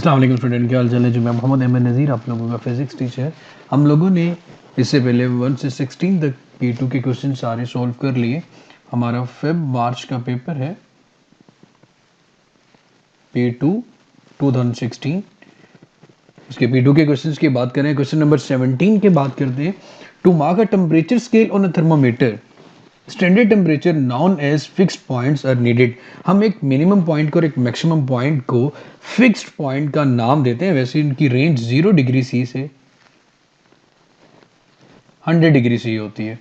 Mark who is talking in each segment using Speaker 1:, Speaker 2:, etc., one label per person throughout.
Speaker 1: अस्सलाम वालेकुम स्टूडेंट, क्या हाल चाल है जी। मैं मोहम्मद अहमद नज़ीर, आप लोगों का फिजिक्स टीचर। हम लोगों ने इससे पहले 1 से 16 तक P2 के क्वेश्चन सारे सॉल्व कर लिए। हमारा फेब मार्च का पेपर है P2 2016। इसके P2 के क्वेश्चंस की बात करें, क्वेश्चन नंबर 17 की बात करते हैं। To mark a temperature scale on a thermometer, standard temperature known as fixed points are needed. हम एक मिनिमम पॉइंट को और एक मैक्सिमम पॉइंट को फिक्स्ड पॉइंट का नाम देते हैं। वैसे इनकी रेंज 0 डिग्री सी से 100 डिग्री सी होती है।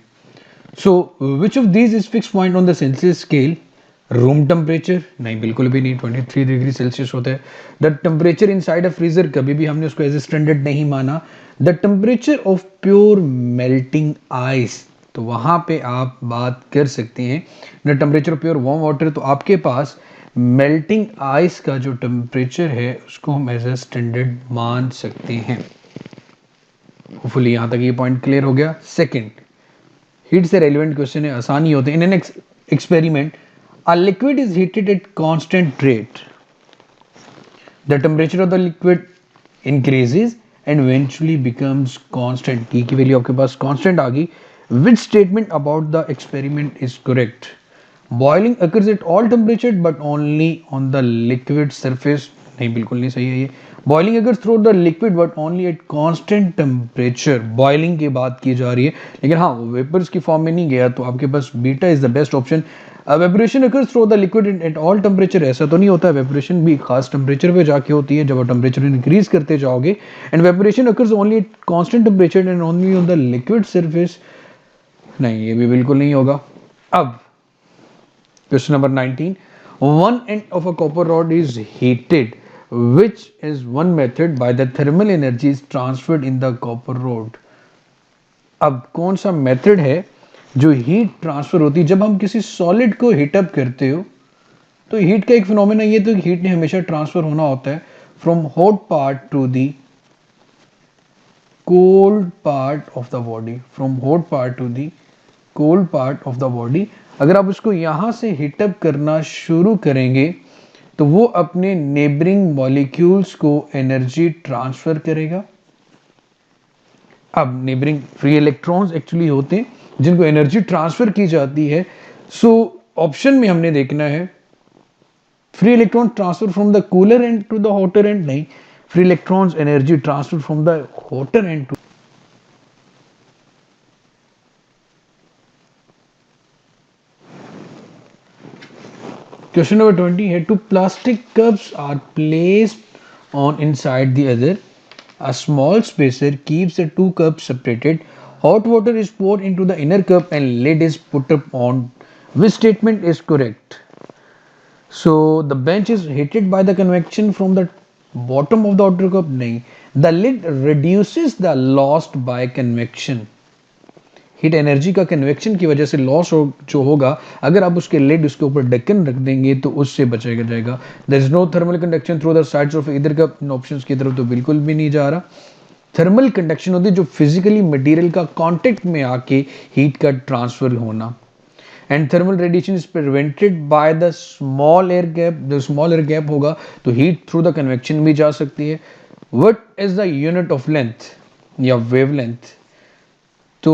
Speaker 1: So which of these is fixed point on the Celsius scale? Room temperature नहीं, बिल्कुल भी नहीं, 23 डिग्री सेल्सियस होता है। The temperature inside a freezer, कभी भी हमने उसको एज ए स्टैंडर्ड नहीं माना। The temperature of pure melting ice, तो वहां पे आप बात कर सकते हैं। The temperature of pure warm water, तो आपके पास मेल्टिंग आइस का जो टेम्परेचर है उसको हम एज ए स्टैंडर्ड मान सकते हैं। होपफुली यहां तक ये पॉइंट क्लियर हो गया। सेकेंड, हीट से रेलिवेंट क्वेश्चन है, आसानी होते हैं। In an experiment a liquid is heated at constant rate, the temperature of the liquid increases and eventually becomes constant। T की वैल्यू आपके पास constant आ गई। which statement about the experiment is correct? Boiling occurs at all temperature but only on the liquid surface, नहीं, बिल्कुल नहीं सही है ये। Boiling अगर through the liquid but only at constant temperature, boiling की बात की जा रही है, लेकिन हाँ वेपर्स की फॉर्म में नहीं गया, तो आपके पास beta is the best option. Evaporation occurs through the liquid at all temperature, ऐसा तो नहीं होता। वेपरेशन भी खास टेम्परेचर पे जाके होती है, जब आप टेम्परेचर इंक्रीज करते जाओगे। And वेपरेशन occurs only at constant temperature and only on the liquid surface, नहीं, ये भी बिल्कुल नहीं होगा। अब question number 19, one end of a copper rod is heated, which is one method by the thermal energy is transferred in the copper rod। अब कौन सा मेथड है जो हीट ट्रांसफर होती है जब हम किसी सॉलिड को हीट अप करते हो? तो हीट का एक फिनोमेना ये, तो हीट ने हमेशा ट्रांसफर होना होता है from hot part to the cold part of the body, from hot part to the cold part of the body. अगर आप उसको यहां से हीट अप करना शुरू करेंगे तो वो अपने नेबरिंग मॉलिक्यूल्स को एनर्जी ट्रांसफर करेगा। अब नेबरिंग फ्री इलेक्ट्रॉन्स एक्चुअली होते हैं जिनको एनर्जी ट्रांसफर की जाती है। सो ऑप्शन में हमने देखना है free electron transfer from the cooler end to the hotter end, नहीं, free electrons energy transfer from the hotter end to. Question number 20 है, two plastic cups are placed on inside the other, a small spacer keeps the two cups separated, hot water is poured into the inner cup and lid is put up on, which statement is correct? So the bench is heated by the convection from the bottom of the outer cup, nahi, the lid reduces the lost by convection। Heat energy का convection की वजह से loss जो होगा, अगर आप उसके lid उसके ऊपर ढक्कन रख देंगे तो उससे बचेगा जाएगा। There is no thermal conduction through the sides of either cup, इन ऑप्शंस की तरफ तो बिल्कुल भी नहीं जा रहा। थर्मल कंडक्शन होती है जो फिजिकली मटेरियल का कांटेक्ट में आके हीट का ट्रांसफर होना। And thermal radiation is prevented by the small air gap, जो स्मॉल एयर गैप होगा तो हीट थ्रू द कन्वेक्शन भी जा सकती है। What is the unit of length या वेवलेंथ? तो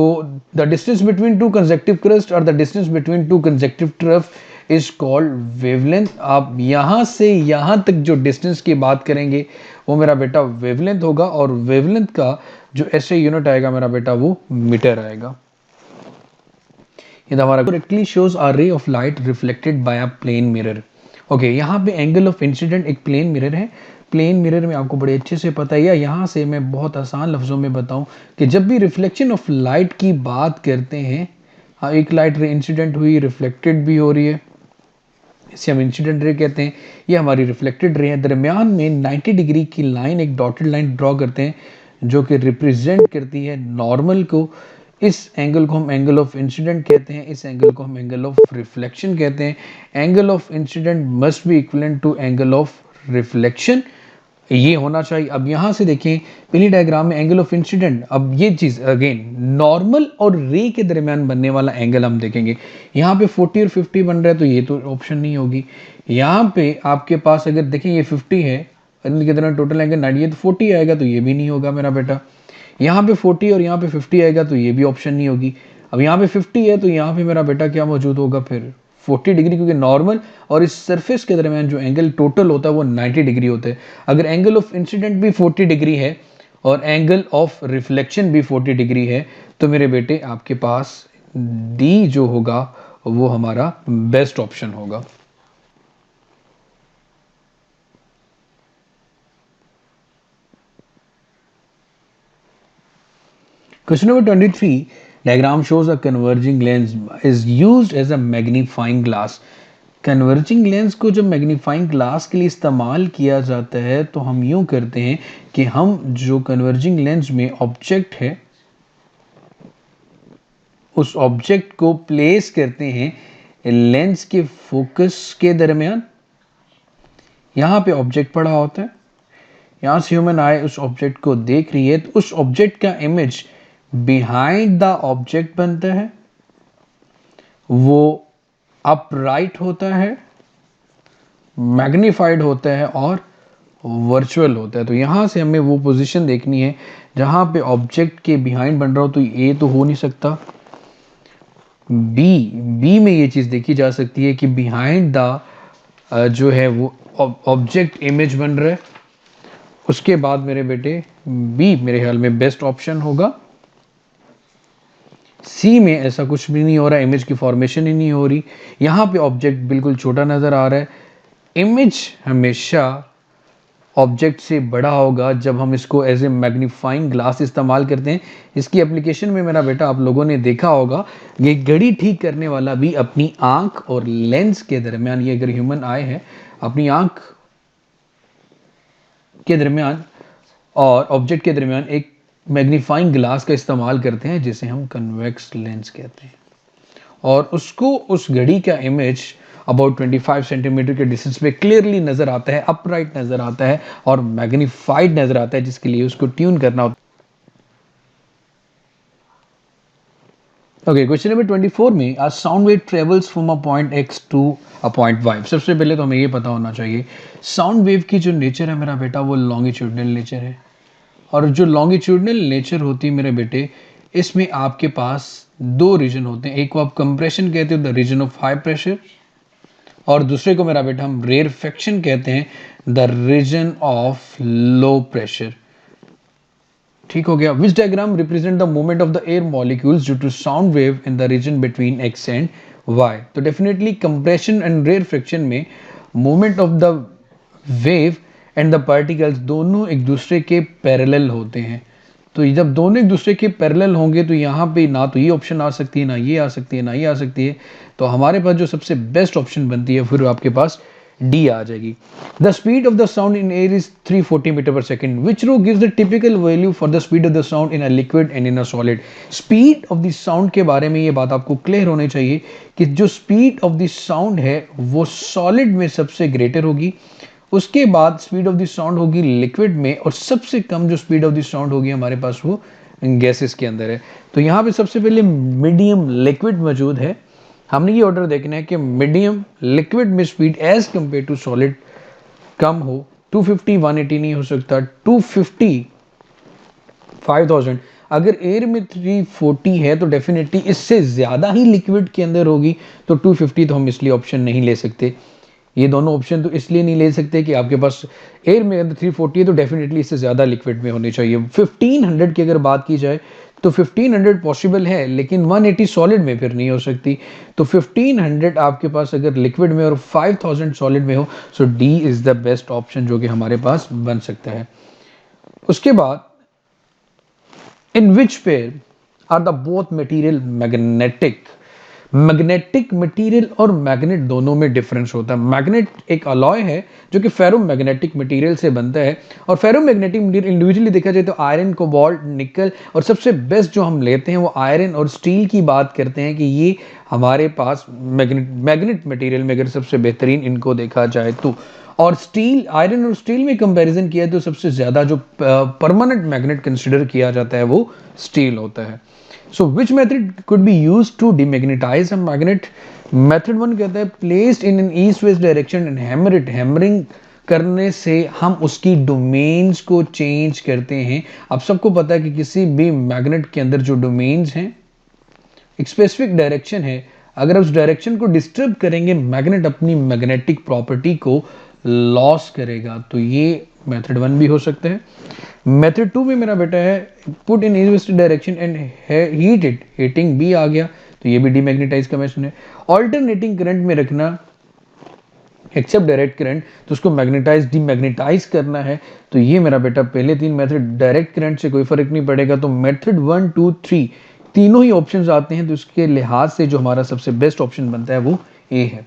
Speaker 1: the distance between two consecutive crest और the distance between two consecutive trough is called wavelength. आप यहां से यहां तक जो डिस्टेंस की बात करेंगे वो मेरा बेटा वेवलेंथ होगा, और वेवलेंथ का जो ऐसे यूनिट आएगा मेरा बेटा वो मीटर आएगा। ये हमारा correctly shows a ray of light reflected by a plane mirror. Okay, यहाँ पे एंगल ऑफ इंसिडेंट एक प्लेन मिरर है। प्लेन मिरर में आपको बड़े अच्छे से पता है, या यहाँ से मैं बहुत आसान लफ्जों में बताऊं कि जब भी रिफ्लेक्शन ऑफ लाइट की बात करते हैं, हाँ, एक लाइट रे इंसिडेंट हुई, रिफ्लेक्टेड भी हो रही है, इसे हम इंसिडेंट रे कहते हैं। ये हमारी रिफ्लेक्टेड रे है। दरमियान में 90 डिग्री की लाइन, एक डॉटेड लाइन ड्रॉ करते हैं जो कि रिप्रेजेंट करती है नॉर्मल को। इस एंगल को हम एंगल ऑफ इंसिडेंट कहते हैं, इस एंगल को हम एंगल ऑफ रिफ्लेक्शन कहते हैं। Angle of incidence must be equivalent to angle of reflection, ये होना चाहिए। अब यहां से देखें पहली डायग्राम में एंगल ऑफ इंसिडेंट, अब ये चीज अगेन नॉर्मल और रे के दरमियान बनने वाला एंगल हम देखेंगे। यहाँ पे 40 और 50 बन रहा है तो ये तो ऑप्शन नहीं होगी। यहाँ पे आपके पास अगर देखें ये 50 है इनके दरमियान टोटल एंगल 90 है, तो 40 आएगा, तो ये भी नहीं होगा मेरा बेटा। यहाँ पे 40 और यहाँ पे 50 आएगा, तो ये भी ऑप्शन नहीं होगी। अब यहाँ पे 50 है, तो यहाँ पे मेरा बेटा क्या मौजूद होगा फिर 40 डिग्री, क्योंकि नॉर्मल और इस सरफेस के दरमियान जो एंगल टोटल होता है वो 90 डिग्री होता है। अगर एंगल ऑफ इंसिडेंट भी 40 डिग्री है और एंगल ऑफ रिफ्लेक्शन भी 40 डिग्री है, तो मेरे बेटे आपके पास डी जो होगा वो हमारा बेस्ट ऑप्शन होगा। Question number 23. Diagram shows a converging lens is used as a magnifying glass. Converging lens को जब मैग्नीफाइंग ग्लास के लिए इस्तेमाल किया जाता है तो हम यूं करते हैं कि हम जो कन्वर्जिंग लेंस में ऑब्जेक्ट है उस ऑब्जेक्ट को प्लेस करते हैं लेंस के फोकस के दरमियान। यहां पे ऑब्जेक्ट पड़ा होता है, यहां से ह्यूमन आई उस ऑब्जेक्ट को देख रही है, तो उस ऑब्जेक्ट का इमेज बिहाइंड द ऑब्जेक्ट बनता है, वो अपराइट होता है, मैग्नीफाइड होता है और वर्चुअल होता है। तो यहां से हमें वो पोजीशन देखनी है जहां पे ऑब्जेक्ट के बिहाइंड बन रहा हो, तो ए तो हो नहीं सकता। बी में ये चीज देखी जा सकती है कि बिहाइंड द जो है वो ऑब्जेक्ट इमेज बन रहा है। उसके बाद मेरे बेटे बी मेरे ख्याल में बेस्ट ऑप्शन होगा। सी में ऐसा कुछ भी नहीं हो रहा, इमेज की फॉर्मेशन ही नहीं हो रही, यहां पे ऑब्जेक्ट बिल्कुल छोटा नजर आ रहा है। इमेज हमेशा ऑब्जेक्ट से बड़ा होगा जब हम इसको एज ए मैग्नीफाइंग ग्लास इस्तेमाल करते हैं। इसकी एप्लीकेशन में मेरा बेटा आप लोगों ने देखा होगा, ये घड़ी ठीक करने वाला भी अपनी आंख और लेंस के दरमियान, ये अगर ह्यूमन आई है, अपनी आंख के दरमियान और ऑब्जेक्ट के दरमियान एक मैग्नीफाइंग ग्लास का इस्तेमाल करते हैं जिसे हम कन्वेक्स लेंस कहते हैं, और उसको उस घड़ी का इमेज अबाउट 25 सेंटीमीटर के डिस्टेंस पे क्लियरली नजर आता है, अपराइट नजर आता है और मैग्नीफाइड नजर आता है, जिसके लिए उसको ट्यून करना होता है। ओके, क्वेश्चन नंबर 24 में a sound wave travels from a point X to a point Y. सबसे पहले तो हमें ये पता होना चाहिए साउंड वेव की जो नेचर है मेरा बेटा वो लॉन्गिट्यूडनल नेचर है, और जो लॉन्गिट्यूडनल नेचर होती है मेरे बेटे, इसमें आपके पास दो रीजन होते हैं। एक को आप कंप्रेशन कहते हो, the region of high pressure, और दूसरे को मेरा बेटा हम रेरफेक्शन कहते हैं, the region of low pressure. ठीक हो गया। Which diagram represent the movement of the air molecules due to sound wave in the region between X and Y. तो डेफिनेटली कंप्रेशन एंड रेरफेक्शन में movement of the wave and the particles दोनों एक दूसरे के parallel होते हैं। तो जब दोनों एक दूसरे के पैरेलल होंगे तो यहाँ पे ना तो ये ऑप्शन आ सकती है, ना ये आ सकती है, ना ये आ सकती है, तो हमारे पास जो सबसे बेस्ट ऑप्शन बनती है फिर आपके पास डी आ जाएगी। The speed of the sound in air is 340 metre per second, which row gives the typical value for the speed of the sound in a liquid and in a solid. Speed of the sound के बारे में ये बात आपको clear होनी चाहिए कि जो स्पीड ऑफ द साउंड है वो सॉलिड में सबसे ग्रेटर होगी, उसके बाद स्पीड ऑफ द साउंड होगी लिक्विड में, और सबसे कम जो स्पीड ऑफ द साउंड होगी हमारे पास वो गैसेस के अंदर है। तो यहाँ पे सबसे पहले मीडियम लिक्विड मौजूद है। हमने ये ऑर्डर देखना है कि मीडियम लिक्विड में speed as compare to solid कम हो। 250 180 नहीं हो सकता, 250 5000। अगर एयर में 340 है तो डेफिनेटली इससे ज्यादा ही लिक्विड के अंदर होगी, तो 250 तो हम इसलिए ऑप्शन नहीं ले सकते। ये दोनों ऑप्शन तो इसलिए नहीं ले सकते कि आपके पास एयर में अगर 340 है तो डेफिनेटली इससे ज़्यादा लिक्विड में होनी चाहिए। 1500 की अगर बात की जाए तो 1500 पॉसिबल है, लेकिन 180 सॉलिड में फिर नहीं हो सकती। तो 1500 आपके पास अगर लिक्विड में और 5000 सॉलिड में हो, so D is the best option जो कि हमारे पास बन सकता है। उसके बाद in which pair are the both material magnetic. Magnetic material और मैग्नेट दोनों में डिफरेंस होता है। मैग्नेट एक अलॉय है जो कि फेरो मैग्नेटिक मटेरियल से बनता है, और फेरो मैग्नेटिक मटेरियल इंडिविजुअली देखा जाए तो आयरन, कोबाल्ट, निकल, और सबसे बेस्ट जो हम लेते हैं वो आयरन और स्टील की बात करते हैं कि ये हमारे पास मैग्नेट मटेरियल में अगर सबसे बेहतरीन इनको देखा जाए तो। और स्टील, आयरन और स्टील में कंपैरिजन किया तो सबसे ज्यादा जो परमानेंट मैग्नेट कंसिडर किया जाता है वो स्टील होता है। So which method could be used to demagnetize a magnet? Method 1 कहता है placed in an east west direction and hammer it. Hammering करने से हम उसकी डोमेन्स को चेंज करते हैं। अब सबको पता है कि किसी भी मैग्नेट के अंदर जो डोमेन्स हैं, एक स्पेसिफिक डायरेक्शन है, अगर उस डायरेक्शन को डिस्टर्ब करेंगे मैग्नेट अपनी मैग्नेटिक प्रॉपर्टी को लॉस करेगा। तो ये मेथड 1 भी हो सकता है। मेथड 2 में मेरा बेटा है put in inverse direction and heat it, heating भी आ गया, तो ये भी डीमैग्नेटाइज का मेथड है। ऑल्टरनेटिंग करंट में रखना एक्सेप्ट डायरेक्ट करंट, तो उसको मैग्नेटाइज डीमैग्नेटाइज करना है। तो ये मेरा बेटा पहले 3 मेथड, डायरेक्ट करंट से कोई फर्क नहीं पड़ेगा, तो मेथड 1 2 3 तीनों ही ऑप्शंस आते हैं। तो उसके लिहाज से जो हमारा सबसे बेस्ट ऑप्शन बनता है वो ए है।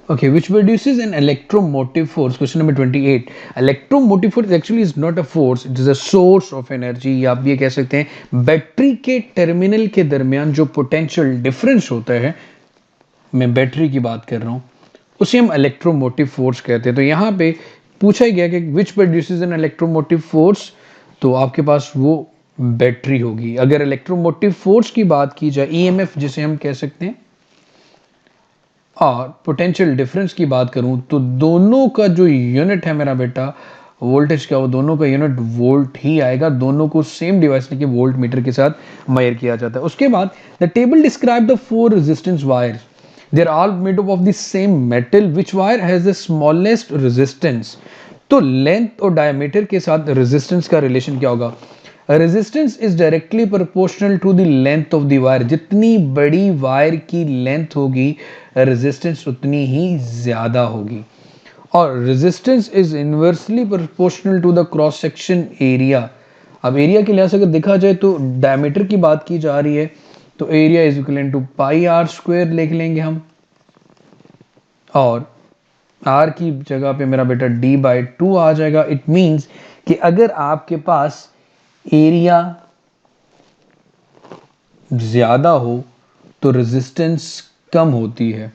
Speaker 1: Okay, which produces an electromotive force? Question number 28. Electromotive force actually is not a force, it is a source of energy. या आप ये कह सकते हैं बैटरी के टर्मिनल के दरमियान जो पोटेंशियल डिफरेंस होता है, मैं बैटरी की बात कर रहा हूँ, उसे हम इलेक्ट्रोमोटिव फोर्स कहते हैं। तो यहाँ पे पूछा गया कि which produces N electromotive force, तो आपके पास वो बैटरी होगी। अगर इलेक्ट्रोमोटिव फोर्स की बात की जाए, ईएमएफ जिसे हम कह सकते हैं, और पोटेंशियल डिफरेंस की बात करूं, तो दोनों का जो यूनिट है मेरा बेटा वोल्टेज का, वो दोनों का यूनिट वोल्ट ही आएगा। दोनों को सेम डिवाइस के वोल्ट मीटर के साथ मेजर किया जाता है। उसके बाद the table describe the 4 resistance wires, they are all made up of the same metal, which wire has the smallest resistance. तो लेंथ और डायमीटर के साथ रेजिस्टेंस का रिलेशन क्या होगा? Resistance is directly proportional to the length of the wire. जितनी बड़ी wire की लेंथ होगी, रेजिस्टेंस उतनी ही ज्यादा होगी। और resistance is inversely proportional to the cross section area. अब एरिया के लिहाज से अगर देखा जाए तो डायमीटर की बात की जा रही है, तो area is equal to pi r square लिख लेंगे हम, और आर की जगह पे मेरा बेटा d बाई 2 आ जाएगा। इट मीन्स कि अगर आपके पास एरिया ज्यादा हो तो रेजिस्टेंस कम होती है,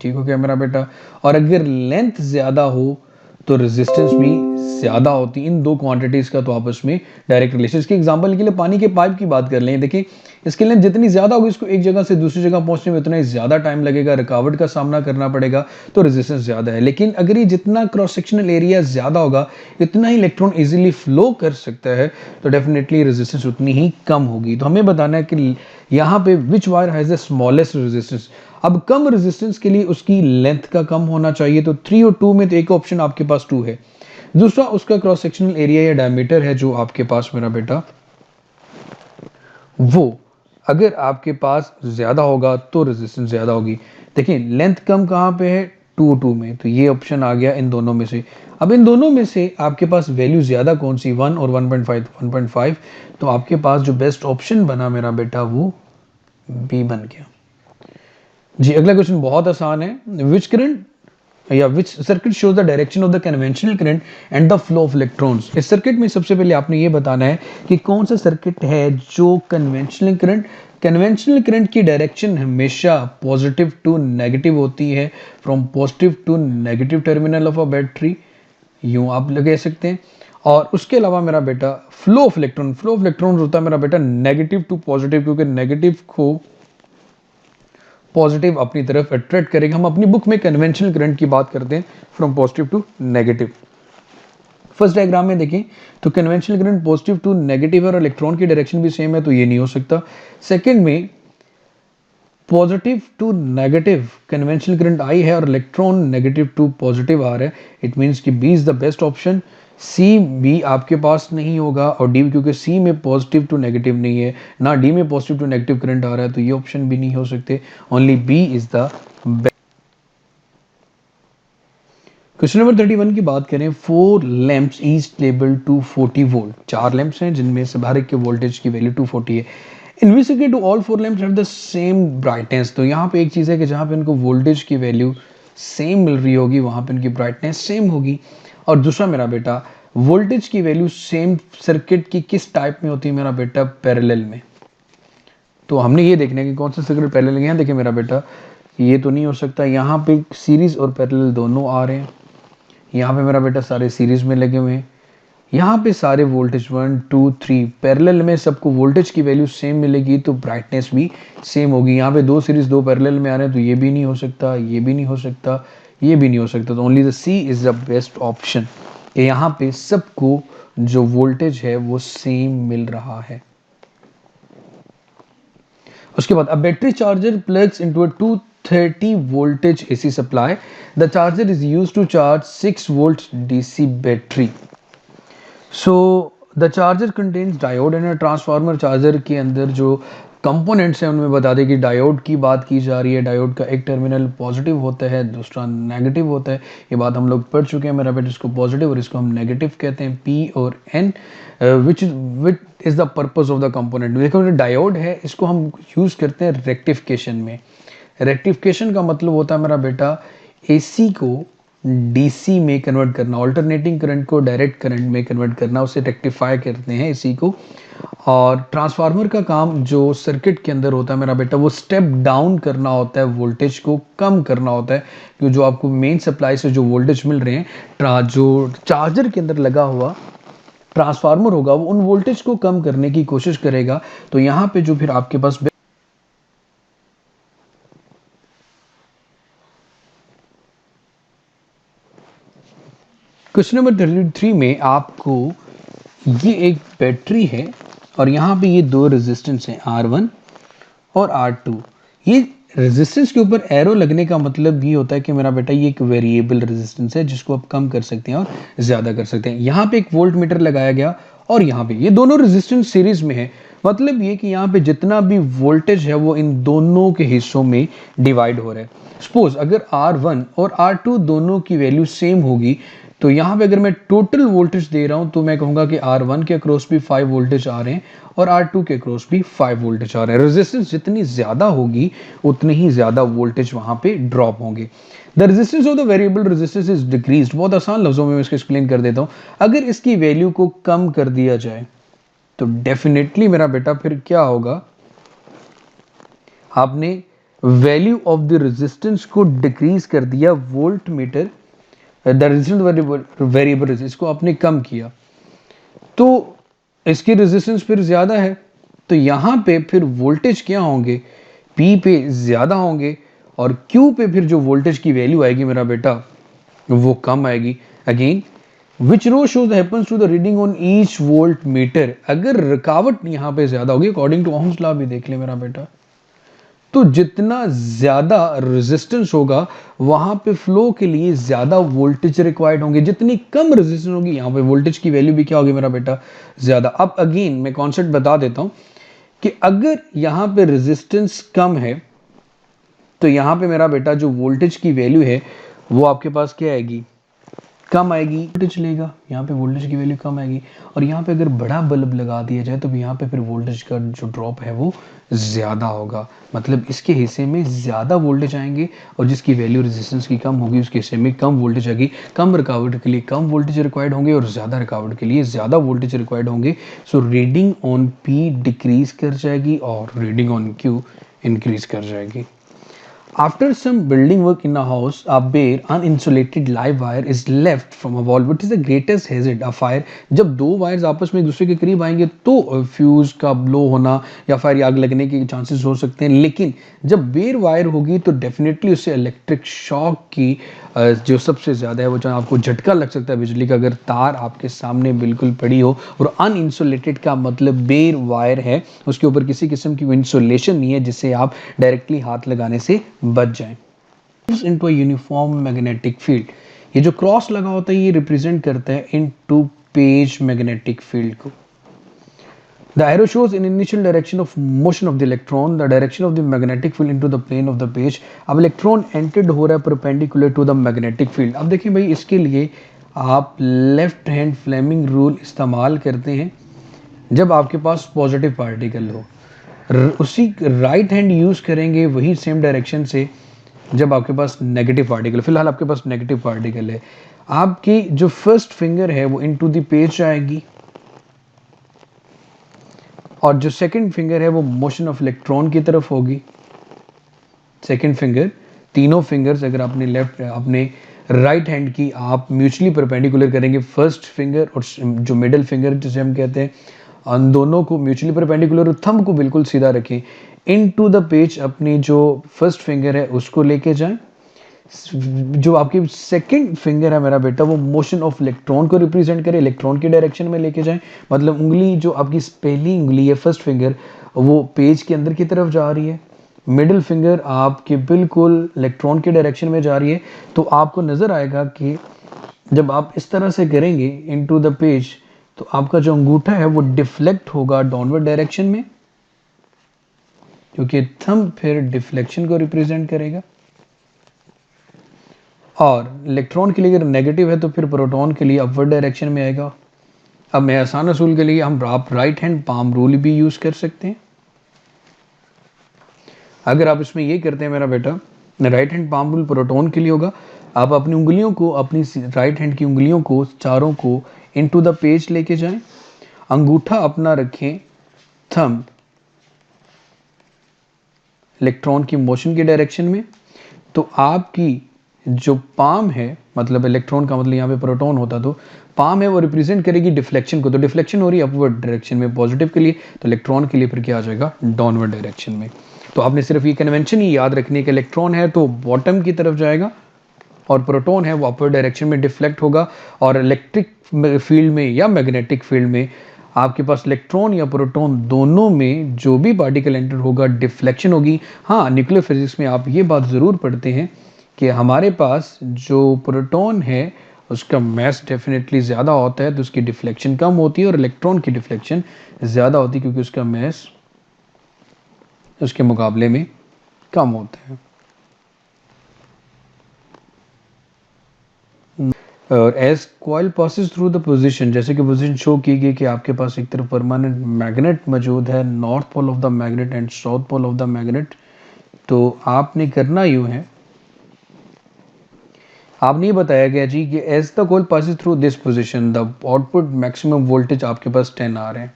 Speaker 1: ठीक हो गया मेरा बेटा। और अगर लेंथ ज्यादा हो तो रेजिस्टेंस भी ज्यादा होती है। इन दो क्वांटिटीज का तो आपस में डायरेक्ट रिलेशन। इसके एग्जांपल के लिए पानी के पाइप की बात कर लें, देखिए इसकी लेंथ जितनी ज्यादा होगी, इसको एक जगह से दूसरी जगह पहुंचने में उतना ही ज्यादा टाइम लगेगा, रुकावट का सामना करना पड़ेगा, तो रेजिस्टेंस ज्यादा है। लेकिन अगर ये जितना क्रॉस सेक्शनल एरिया ज्यादा होगा, इतना ही इलेक्ट्रॉन इजीली फ्लो कर सकता है, तो डेफिनेटली रेजिस्टेंस उतनी ही कम होगी। तो हमें बताना है कि यहाँ पे which wire has the smallest resistance. अब कम रेजिस्टेंस के लिए उसकी लेंथ का कम होना चाहिए, तो 3 और 2 में तो एक ऑप्शन आपके पास 2 है। दूसरा उसका क्रॉस सेक्शनल एरिया या डायमीटर है जो आपके पास मेरा बेटा, वो अगर आपके पास ज्यादा होगा तो रेजिस्टेंस ज्यादा होगी। देखिए लेंथ कम कहां पे है, 2 में, तो ये ऑप्शन आ गया इन दोनों में से। अब इन दोनों में से आपके पास वैल्यू ज्यादा कौन सी, 1 और 1.5? 1.5, तो आपके पास जो बेस्ट ऑप्शन बना मेरा बेटा वो बी बन गया जी। अगला क्वेश्चन बहुत आसान है, विच करंट या विच circuit shows the direction of the conventional current and the flow of electrons. इस सर्किट में सबसे पहले आपने ये बताना है कि कौन सा सर्किट है जो कन्वेंशनल करंट की डायरेक्शन हमेशा पॉजिटिव टू नेगेटिव होती है, from positive to negative terminal of a battery, यूं आप कह सकते हैं। और उसके अलावा मेरा बेटा फ्लो ऑफ इलेक्ट्रॉन होता है मेरा बेटा नेगेटिव टू पॉजिटिव, क्योंकि नेगेटिव को पॉजिटिव अपनी तरफ अट्रैक्ट करेगा। हम अपनी बुक में कन्वेंशनल करंट की बात करते हैं from positive to negative. First diagram में देखें तो conventional current positive to negative है और इलेक्ट्रॉन की डायरेक्शन भी सेम है, तो ये नहीं हो सकता। सेकंड में positive to negative conventional current आई है और इलेक्ट्रॉन नेगेटिव टू पॉजिटिव आ रहा है, इट मींस कि B is the best option. C B आपके पास नहीं होगा, और डी, क्योंकि सी में पॉजिटिव टू नेगेटिव नहीं है, ना डी में पॉजिटिव टू नेगेटिव करंट आ रहा है, तो ये ऑप्शन भी नहीं हो सकते। Only B is the best. Question number 31 की बात करें, 4 lamps each label to 40 volt. 4 lamps हैं जिनमें से हर एक के वोल्टेज की वैल्यू 240 है। Investigate to all 4 lamps have the same brightness. तो यहाँ पे एक चीज़ है कि जहाँ पे इनको वोल्टेज की वैल्यू सेम मिल रही होगी, वहाँ पे इनकी ब्राइटनेस सेम होगी। और दूसरा मेरा बेटा वोल्टेज की वैल्यू सेम सर्किट की किस टाइप में होती है मेरा बेटा, पैरेलल में। तो हमने ये देखना है कि कौन सा सर्किट पैरेलल है। यहाँ देखिए मेरा बेटा ये तो नहीं हो सकता, यहाँ पे सीरीज और पैरेलल दोनों आ रहे हैं। यहाँ पे मेरा बेटा सारे सीरीज में लगे हुए हैं, यहाँ पे सारे वोल्टेज 1 2 3 पैरेलल में सबको वोल्टेज की वैल्यू सेम मिलेगी तो ब्राइटनेस भी सेम होगी। यहाँ पे दो सीरीज दो पैरेलल में आ रहे हैं तो ये भी नहीं हो सकता, ये भी नहीं हो सकता, ये भी नहीं हो सकता, तो only the C is the best option. यहाँ पे सबको जो वोल्टेज है वो सेम मिल रहा है। उसके बाद a battery charger plugs into a 230 voltage AC supply. The charger is used to charge 6 volts DC battery. So the charger contains diode and a transformer. Charger के अंदर जो कंपोनेंट्स हैं उनमें बता दें कि डायोड की बात की जा रही है। डायोड का एक टर्मिनल पॉजिटिव होता है, दूसरा नेगेटिव होता है। ये बात हम लोग पढ़ चुके हैं मेरा बेटा, इसको पॉजिटिव और इसको हम नेगेटिव कहते हैं, P और N, which is the purpose of the component. देखो जो डायोड है इसको हम यूज़ करते हैं रेक्टिफिकेशन में। रेक्टिफिकेशन का मतलब होता है मेरा बेटा AC को DC में कन्वर्ट करना, ऑल्टरनेटिंग करंट को डायरेक्ट करंट में कन्वर्ट करना, उसे रेक्टिफाई करते हैं AC को। और ट्रांसफार्मर का काम जो सर्किट के अंदर होता है मेरा बेटा वो स्टेप डाउन करना होता है, वोल्टेज को कम करना होता है। क्योंकि जो आपको मेन सप्लाई से जो वोल्टेज मिल रहे हैं, जो चार्जर के अंदर लगा हुआ ट्रांसफार्मर होगा वो उन वोल्टेज को कम करने की कोशिश करेगा। तो यहाँ पे जो फिर आपके पास क्वेश्चन नंबर 33 में आपको ये एक बैटरी है और यहाँ पे ये दो रेजिस्टेंस हैं R1 और R2। ये रेजिस्टेंस के ऊपर एरो लगने का मतलब ये होता है कि मेरा बेटा ये एक वेरिएबल रेजिस्टेंस है जिसको आप कम कर सकते हैं और ज़्यादा कर सकते हैं। यहाँ पे एक वोल्ट मीटर लगाया गया और यहाँ पे ये दोनों रेजिस्टेंस सीरीज में है, मतलब ये कि यहाँ पे जितना भी वोल्टेज है वो इन दोनों के हिस्सों में डिवाइड हो रहा है। सपोज अगर R1 और R2 दोनों की वैल्यू सेम होगी तो यहाँ पे अगर मैं टोटल वोल्टेज दे रहा हूँ तो मैं कहूँगा कि R1 के अक्रॉस भी 5 वोल्टेज आ रहे हैं और R2 के अक्रॉस भी 5 वोल्टेज आ रहे हैं। रेजिस्टेंस जितनी ज़्यादा होगी उतनी ही ज़्यादा वोल्टेज वहाँ पे ड्रॉप होंगे। The resistance of the variable resistance is decreased. बहुत आसान लफ्जों में मैं इसको एक्सप्लेन कर देता हूँ। अगर इसकी वैल्यू को कम कर दिया जाए तो डेफिनेटली मेरा बेटा फिर क्या होगा, आपने वैल्यू ऑफ द रेजिस्टेंस को डिक्रीज कर दिया, volt meter the resistance variable इसको आपने कम किया तो इसकी रेजिस्टेंस फिर ज्यादा है, तो यहां पे फिर वोल्टेज क्या होंगे, P पे ज्यादा होंगे और Q पे फिर जो वोल्टेज की वैल्यू आएगी मेरा बेटा वो कम आएगी। Again which row shows happens to the reading on each voltmeter. अगर रुकावट यहां पे ज्यादा होगी, अकॉर्डिंग टू ओम्स लॉ भी देख ले मेरा बेटा, तो जितना ज्यादा रेजिस्टेंस होगा वहां पे फ्लो के लिए ज्यादा वोल्टेज रिक्वायर्ड होंगे, जितनी कम रेजिस्टेंस होगी यहाँ पे वोल्टेज की वैल्यू भी क्या होगी मेरा बेटा, ज्यादा। अब अगेन मैं कॉन्सेप्ट बता देता हूं कि अगर यहाँ पे रेजिस्टेंस कम है तो यहाँ पे मेरा बेटा जो वोल्टेज की वैल्यू है वो आपके पास क्या आएगी, कम आएगी, वोल्टेज लेगा, यहाँ पे वोल्टेज की वैल्यू कम आएगी। और यहाँ पे अगर बड़ा बल्ब लगा दिया जाए तो यहाँ पे फिर वोल्टेज का जो ड्रॉप है वो ज़्यादा होगा, मतलब इसके हिस्से में ज़्यादा वोल्टेज आएंगे और जिसकी वैल्यू रेजिस्टेंस की कम होगी उसके हिस्से में कम वोल्टेज आएगी। कम रुकावट के लिए कम वोल्टेज रिक्वायर्ड होंगे और ज़्यादा रुकावट के लिए ज़्यादा वोल्टेज रिक्वायर्ड होंगे। So reading on P decrease कर जाएगी और रीडिंग ऑन Q इंक्रीज कर जाएगी। After some building work in a house, a bare uninsulated live wire is left from a wall. What is the greatest hazard? A fire. जब दो wires आपस में एक दूसरे के करीब आएंगे तो फ्यूज का ब्लो होना या फिर आग लगने के चांसेस हो सकते हैं, लेकिन जब बेर वायर होगी तो डेफिनेटली उससे इलेक्ट्रिक शॉक की जो सबसे ज़्यादा है वो चाहे आपको झटका लग सकता है बिजली का, अगर तार आपके सामने बिल्कुल पड़ी हो। और अनइंसुलेटेड का मतलब बेर वायर है, उसके ऊपर किसी किस्म की इंसुलेशन नहीं है जिससे आप डायरेक्टली हाथ लगाने से बच जाएं। इनटू यूनिफॉर्म मैग्नेटिक फील्ड, ये जो क्रॉस लगा होता है ये रिप्रेजेंट करता है इनटू पेज मैग्नेटिक फील्ड को। The arrow shows in initial direction of motion of the electron, the direction of the magnetic field into the plane of the page. अब इलेक्ट्रॉन एंटेड हो रहा है perpendicular to the magnetic field. अब देखिए भाई इसके लिए आप लेफ्ट हैंड फ्लेमिंग रूल इस्तेमाल करते हैं जब आपके पास पॉजिटिव पार्टिकल हो, उसी राइट हैंड यूज करेंगे वही सेम डायरेक्शन से जब आपके पास नेगेटिव पार्टिकल। फिलहाल आपके पास नेगेटिव पार्टिकल है, आपकी जो फर्स्ट फिंगर है वो इनटू द पेज आएगी और जो सेकंड फिंगर है वो मोशन ऑफ इलेक्ट्रॉन की तरफ होगी। सेकंड फिंगर, तीनों फिंगर्स अगर आपने लेफ्ट अपने राइट हैंड की आप म्यूचुअली परपेंडिकुलर करेंगे, फर्स्ट फिंगर और जो मिडिल फिंगर जिसे हम कहते हैं, उन दोनों को म्यूचुअली परपेंडिकुलर, और थंब को बिल्कुल सीधा रखें। इनटू द पेज अपनी जो फर्स्ट फिंगर है उसको लेके जाएं, जो आपकी सेकंड फिंगर है मेरा बेटा वो मोशन ऑफ इलेक्ट्रॉन को रिप्रेजेंट करे, इलेक्ट्रॉन की डायरेक्शन में लेके जाएं। मतलब उंगली जो आपकी पहली उंगली है फर्स्ट फिंगर वो पेज के अंदर की तरफ जा रही है, मिडिल फिंगर आपके बिल्कुल इलेक्ट्रॉन की डायरेक्शन में जा रही है। तो आपको नजर आएगा कि जब आप इस तरह से करेंगे इनटू द पेज तो आपका जो अंगूठा है वो डिफ्लेक्ट होगा डाउनवर्ड डायरेक्शन में, क्योंकि थंब फिर डिफ्लेक्शन को रिप्रेजेंट करेगा। और इलेक्ट्रॉन के लिए अगर नेगेटिव है तो फिर प्रोटॉन के लिए अपवर्ड डायरेक्शन में आएगा। अब मैं आसान असूल के लिए हम आप राइट हैंड पाम रूल भी यूज कर सकते हैं। अगर आप इसमें ये करते हैं मेरा बेटा, right hand palm rule proton के लिए होगा। आप अपनी उंगलियों को, अपनी राइट हैंड की उंगलियों को चारों को इनटू द पेज लेके जाएं, अंगूठा अपना रखें थंब इलेक्ट्रॉन की मोशन की डायरेक्शन में। तो आपकी जो पाम है, मतलब इलेक्ट्रॉन का मतलब यहाँ पे प्रोटॉन होता, तो पाम है वो रिप्रेजेंट करेगी डिफ्लेक्शन को। तो डिफ्लेक्शन हो रही है अपवर्ड डायरेक्शन में पॉजिटिव के लिए, तो इलेक्ट्रॉन के लिए फिर क्या आ जाएगा डाउनवर्ड डायरेक्शन में। तो आपने सिर्फ ये कन्वेंशन ही याद रखनी है कि इलेक्ट्रॉन है तो बॉटम की तरफ जाएगा और प्रोटॉन है वो अपवर्ड डायरेक्शन में डिफ्लेक्ट होगा। और इलेक्ट्रिक फील्ड में या मैग्नेटिक फील्ड में आपके पास इलेक्ट्रॉन या प्रोटॉन दोनों में जो भी पार्टिकल एंटर होगा डिफ्लेक्शन होगी। हाँ, न्यूक्लियर फिजिक्स में आप ये बात ज़रूर पढ़ते हैं कि हमारे पास जो प्रोटॉन है उसका मास डेफिनेटली ज़्यादा होता है तो उसकी डिफ्लेक्शन कम होती है, और इलेक्ट्रॉन की डिफ्लेक्शन ज़्यादा होती है क्योंकि उसका मास उसके मुकाबले में कम होता है। और as coil passes through the position, जैसे कि पोजीशन शो की गई कि आपके पास एक तरफ परमानेंट मैग्नेट मौजूद है, north pole of the magnet and south pole of the magnet. तो आपने करना यूं है, आपने ये बताया गया जी कि as the coil passes through this position the output maximum voltage आपके पास 10 आ रहे हैं।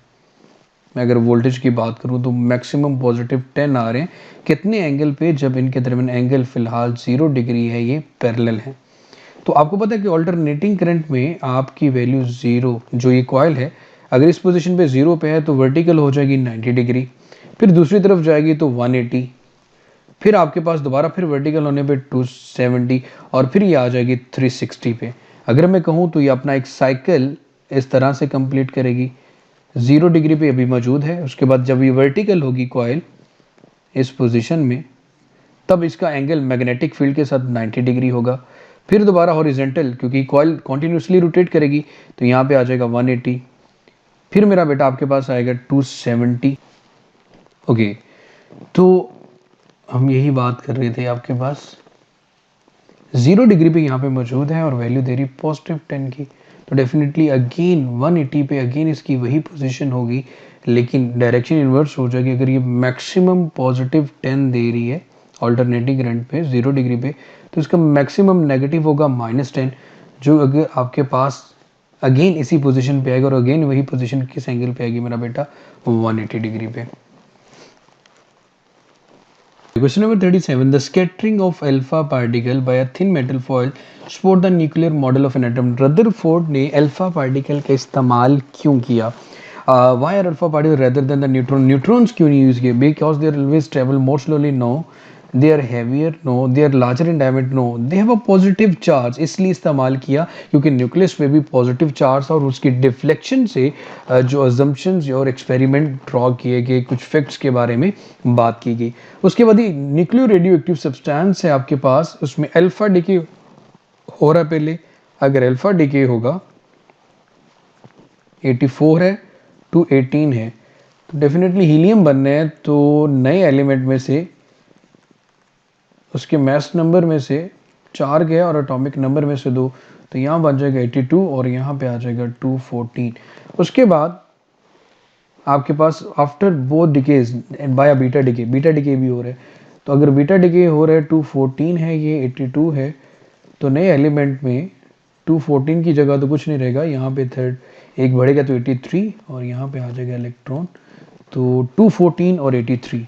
Speaker 1: मैं अगर वोल्टेज की बात करूं तो मैक्सिमम पॉजिटिव 10 आ रहे हैं। कितने एंगल पे? जब इनके दरमियान एंगल फिलहाल 0 डिग्री है, ये पैरेलल है। तो आपको पता है कि ऑल्टरनेटिंग करंट में आपकी वैल्यू 0, जो ये कॉइल है अगर इस पोजीशन पे 0 पे है तो वर्टिकल हो जाएगी 90 डिग्री, फिर दूसरी तरफ जाएगी तो 180, फिर आपके पास दोबारा फिर वर्टिकल होने पे 270, और फिर ये आ जाएगी 360 पे। अगर मैं कहूँ तो ये अपना एक साइकिल इस तरह से कंप्लीट करेगी। 0 डिग्री पे अभी मौजूद है, उसके बाद जब ये वर्टिकल होगी कॉइल इस पोजीशन में तब इसका एंगल मैग्नेटिक फील्ड के साथ 90 डिग्री होगा। फिर दोबारा हॉरिजेंटल, क्योंकि कॉइल कॉन्टिन्यूसली रोटेट करेगी तो यहाँ पे आ जाएगा 180, फिर मेरा बेटा आपके पास आएगा 270। ओके, तो हम यही बात कर रहे थे, आपके पास 0 डिग्री पे यहाँ पे मौजूद है और वैल्यू दे रही पॉजिटिव 10 की, तो डेफिनेटली अगेन 180 पे अगेन इसकी वही पोजीशन होगी, लेकिन डायरेक्शन इन्वर्स हो जाएगी। अगर ये मैक्सिमम पॉजिटिव 10 दे रही है ऑल्टरनेटिंग करंट पे 0 डिग्री पे, तो इसका मैक्सिमम नेगेटिव होगा -10, जो अगर आपके पास अगेन इसी पोजीशन पे आएगा, और अगेन वही पोजीशन किस एंगल पे आएगी मेरा बेटा? 180 डिग्री पे। Question number 37. The scattering of alpha particle by a thin metal foil support the nuclear model of an atom. Rutherford ने अल्फा पार्टिकल का इस्तेमाल क्यों किया? Why are alpha particles rather than the neutron? Neutrons क्यों नहीं use किए? Because they always travel more slowly? No. They are heavier? No. They are larger in diameter? No. They have a positive charge. इसलिए इस्तेमाल किया क्योंकि nucleus में भी positive charge और उसकी डिफ्लेक्शन से जो अजम्पशंस और एक्सपेरिमेंट ड्रॉ किए गए, कुछ फैक्ट्स के बारे में बात की गई। उसके बाद ही न्यूक्लियो रेडियो एक्टिव सब्सटेंस है आपके पास, उसमें अल्फा डिके हो रहा है पहले। अगर अल्फा डिके होगा 84 है टू 18 है तो डेफिनेटली हीलियम बनने हैं, तो नए एलिमेंट में से उसके मास नंबर में से 4 गया और एटॉमिक नंबर में से 2, तो यहाँ बन जाएगा 82 और यहाँ पे आ जाएगा 214। उसके बाद आपके पास after both decays by beta decay भी हो रहा है, तो अगर बीटा डिके हो रहा है 214 है, ये 82 है, तो नए एलिमेंट में 214 की जगह तो कुछ नहीं रहेगा, यहाँ पे थर्ड एक बढ़ेगा तो 83 और यहाँ पे आ जाएगा इलेक्ट्रॉन, तो 214 और 83,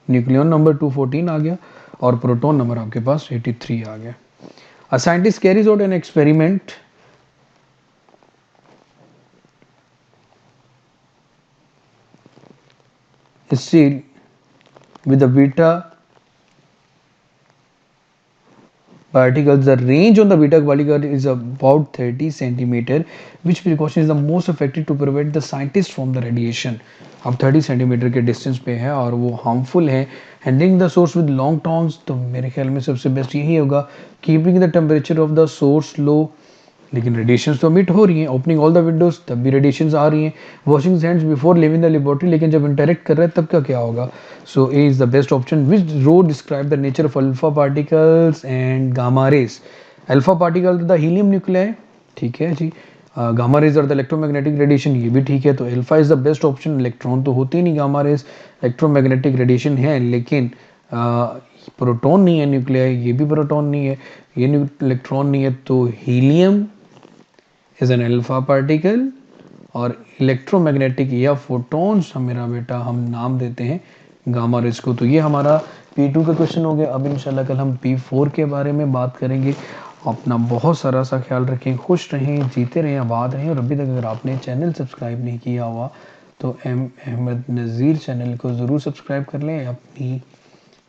Speaker 1: न्यूक्लियन नंबर 214 आ गया और प्रोटॉन नंबर आपके पास 83 आ गया। A scientist carries out an experiment still with the beta particles. The range on the beta particle is about 30 centimeter. Which precaution is the most effective to prevent the scientist from the radiation? अब 30 centimetre के distance पे है और वो harmful है. Handling the source with long tongs, तो मेरे ख्याल में सबसे बेस्ट यही होगा. Keeping the temperature of the source low, लेकिन रेडिएशन तो मिट हो रही हैं. ओपनिंग ऑल द विंडोज, तब भी रेडिएशन आ रही हैं. Washing hands before living the laboratory, लेकिन जब इंटरेक्ट कर रहे हैं तब का क्या होगा? So A is the best option. Which row describe the nature of alpha particles and gamma rays? Alpha particle the helium nuclei, ठीक है जी. गामा रेज और द इलेक्ट्रोमैग्नेटिक रेडिएशन, ये भी ठीक है. तो alpha is the best option. Electron तो होते ही नहीं. गामा रेज इलेक्ट्रोमैग्नेटिक रेडिएशन है, लेकिन प्रोटॉन नहीं है न्यूक्लियाई, ये भी प्रोटॉन नहीं है, ये इलेक्ट्रॉन नहीं है. तो helium is an alpha particle और इलेक्ट्रोमैग्नेटिक या फोटॉन्स मेरा बेटा हम नाम देते हैं गामा रेज को. तो ये हमारा P2 का क्वेश्चन हो गया. अब इंशाल्लाह कल हम P4 के बारे में बात करेंगे. अपना बहुत सारा सा ख्याल रखें, खुश रहें, जीते रहें, आबाद रहें. और अभी तक अगर आपने चैनल सब्सक्राइब नहीं किया हुआ तो अहमद नज़ीर चैनल को ज़रूर सब्सक्राइब कर लें. अपनी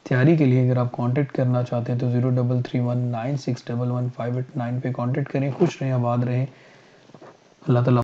Speaker 1: तैयारी के लिए अगर आप कांटेक्ट करना चाहते हैं तो 0331961158 पे कांटेक्ट करें. खुश रहें, आबाद रहें. अल्लाह ताला